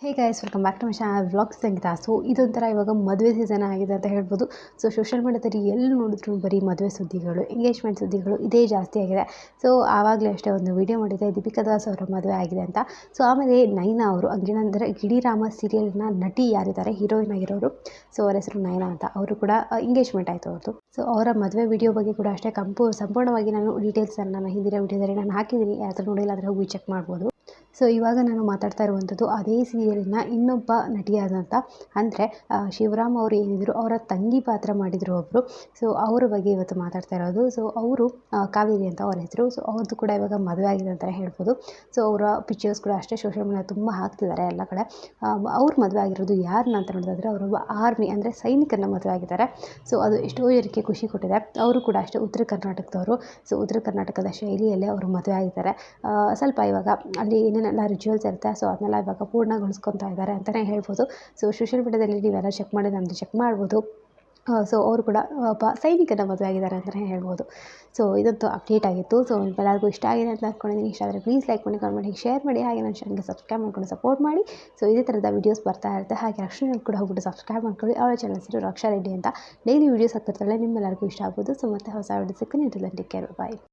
Hey guys, welcome back to my channel vlogs Sangeetha. So ಇದೊಂಥರ ಇವಾಗ ಮದುವೆ ಸೀಸನ್ ಆಗಿದೆ ಅಂತ ಹೇಳ್ಬೋದು. ಸೊ ಸೋಷಿಯಲ್ ಮೀಡಿಯಾದಲ್ಲಿ ಎಲ್ಲಿ ನೋಡಿದ್ರು ಬರೀ ಮದುವೆ ಸುದ್ದಿಗಳು, ಎಂಗೇಜ್ಮೆಂಟ್ ಸುದ್ದಿಗಳು ಇದೇ ಜಾಸ್ತಿ ಆಗಿದೆ. ಸೊ ಆವಾಗಲೇ ಅಷ್ಟೇ ಒಂದು ವಿಡಿಯೋ ಮಾಡಿದ್ದೆ, ದೀಪಿಕಾ ದಾಸ್ ಅವರ ಮದುವೆ ಆಗಿದೆ ಅಂತ. ಸೊ ಆಮೇಲೆ ನೈನಾ ಅವರು ಅಂದರೆ ಗಿಣಿರಾಮ ಸೀರಿಯಲ್ನ ನಟಿ ಯಾರಿದ್ದಾರೆ, ಹೀರೋಯಿನ್ ಆಗಿರೋರು, ಸೊ ಅವರ ಹೆಸರು ನೈನಾ ಅಂತ. ಅವರು ಕೂಡ ಎಂಗೇಜ್ಮೆಂಟ್ ಆಯಿತು ಅವ್ರದ್ದು. ಸೊ ಅವರ ಮದುವೆ ವಿಡಿಯೋ ಬಗ್ಗೆ ಕೂಡ ಅಷ್ಟೇ ಸಂಪೂರ್ಣವಾಗಿ ನಾನು ಡೀಟೇಲ್ಸನ್ನು ನನ್ನ ಹಿಂದಿನ ವಿಡಿಯೋದಲ್ಲಿ ನಾನು ಹಾಕಿದ್ದೀನಿ. ಯಾರು ನೋಡಿಲ್ಲ ಅಂದರೆ ಹೋಗಿ ಚೆಕ್ ಮಾಡ್ಬೋದು. ಸೊ ಇವಾಗ ನಾನು ಮಾತಾಡ್ತಾ ಇರುವಂಥದ್ದು ಅದೇ ಸೀರಿಯಲಿನ ಇನ್ನೊಬ್ಬ ನಟಿಯಾದಂಥ, ಅಂದರೆ ಶಿವರಾಮ್ ಅವರು ಏನಿದ್ರು ಅವರ ತಂಗಿ ಪಾತ್ರ ಮಾಡಿದರು ಒಬ್ಬರು. ಸೊ ಅವರ ಬಗ್ಗೆ ಇವತ್ತು ಮಾತಾಡ್ತಾ ಇರೋದು. ಸೊ ಅವರು ಕಾವೇರಿ ಅಂತ ಅವ್ರ ಹೆಸರು. ಸೊ ಅವ್ರದ್ದು ಕೂಡ ಇವಾಗ ಮದುವೆ ಆಗಿದೆ ಅಂತಲೇ ಹೇಳ್ಬೋದು. ಸೊ ಅವರ ಪಿಕ್ಚರ್ಸ್ ಕೂಡ ಅಷ್ಟೇ ಸೋಷಿಯಲ್ ಮೀಡಿಯಾ ತುಂಬ ಹಾಕ್ತಿದ್ದಾರೆ ಎಲ್ಲ ಕಡೆ. ಅವ್ರು ಮದುವೆ ಆಗಿರೋದು ಯಾರನ್ನ ಅಂತ ನೋಡೋದಾದರೆ, ಅವರೊಬ್ಬ ಆರ್ಮಿ ಅಂದರೆ ಸೈನಿಕರನ್ನ ಮದುವೆ ಆಗಿದ್ದಾರೆ. ಸೊ ಅದು ಎಷ್ಟೋ ಜನಕ್ಕೆ ಖುಷಿ ಕೊಟ್ಟಿದೆ. ಅವರು ಕೂಡ ಅಷ್ಟೇ ಉತ್ತರ ಕರ್ನಾಟಕದವರು. ಸೊ ಉತ್ತರ ಕರ್ನಾಟಕದ ಶೈಲಿಯಲ್ಲೇ ಅವರು ಮದುವೆ ಆಗಿದ್ದಾರೆ. ಸ್ವಲ್ಪ ಇವಾಗ ಅಲ್ಲಿ ಏನೇನೆಲ್ಲ ರಿಚುವಲ್ಸ್ ಇರುತ್ತೆ, ಸೊ ಅದನ್ನೆಲ್ಲ ಇವಾಗ ಪೂರ್ಣಗೊಳಿಸ್ಕೊತಾ ಇದ್ದಾರೆ ಅಂತಲೇ ಹೇಳ್ಬೋದು. ಸೊ ಸೋಷಿಯಲ್ ಮೀಡಿಯಾದಲ್ಲಿ ನೀವೆಲ್ಲ ಚೆಕ್ ಮಾಡಿ ನಮ್ಮದು ಚೆಕ್ ಮಾಡ್ಬೋದು. ಸೊ ಅವರು ಕೂಡ ಒಬ್ಬ ಸೈನಿಕನ ಮದುವೆ ಆಗಿದ್ದಾರೆ ಅಂತಲೇ ಹೇಳ್ಬೋದು. ಸೊ ಇದಂತೂ ಅಪ್ಡೇಟ್ ಆಗಿತ್ತು. ಸೊ ಎಲ್ಲರಿಗೂ ಇಷ್ಟ ಆಗಿದೆ ಅಂತ ಅಂದ್ಕೊಂಡಿದ್ದೀನಿ. ಇಷ್ಟ ಆದರೆ ಪ್ಲೀಸ್ ಲೈಕ್ ಮಾಡಿ, ಕಮೆಂಟ್ ಮಾಡಿ, ಶೇರ್ ಮಾಡಿ. ಹಾಗೆ ನನ್ನ ಚಾನಲ್ಗೆ ಸಬ್ಸ್ಕ್ರೈಬ್ ಮಾಡ್ಕೊಂಡು ಸಪೋರ್ಟ್ ಮಾಡಿ. ಸೊ ಇದೇ ಥರದ ವೀಡಿಯೋಸ್ ಬರ್ತಾ ಇರುತ್ತೆ. ಹಾಗೆ ರಕ್ಷಣೆ ಕೂಡ ಹೋಗ್ಬಿಟ್ಟು ಸಬ್ಸ್ಕ್ರೈಬ್ ಮಾಡ್ಕೊಳ್ಳಿ. ಅವಳ ಚಾನಲ್ ಹೆಸರು ರಕ್ಷಾ ರೆಡ್ಡಿ ಅಂತ. ಡೈಲಿ ವೀಡಿಯೋಸ್ ಹಾಕ್ತಿರ್ತಾಳೆ, ನಿಮ್ಮೆಲ್ಲರಿಗೂ ಇಷ್ಟ ಆಗ್ಬೋದು. ಸೊ ಮತ್ತೆ ಹೊಸ ವಿಡಿಯೋ ಸಿಗ್ತೀನಿ. ಟೇಕ್ ಕೇರ್, ಬಾಯ್.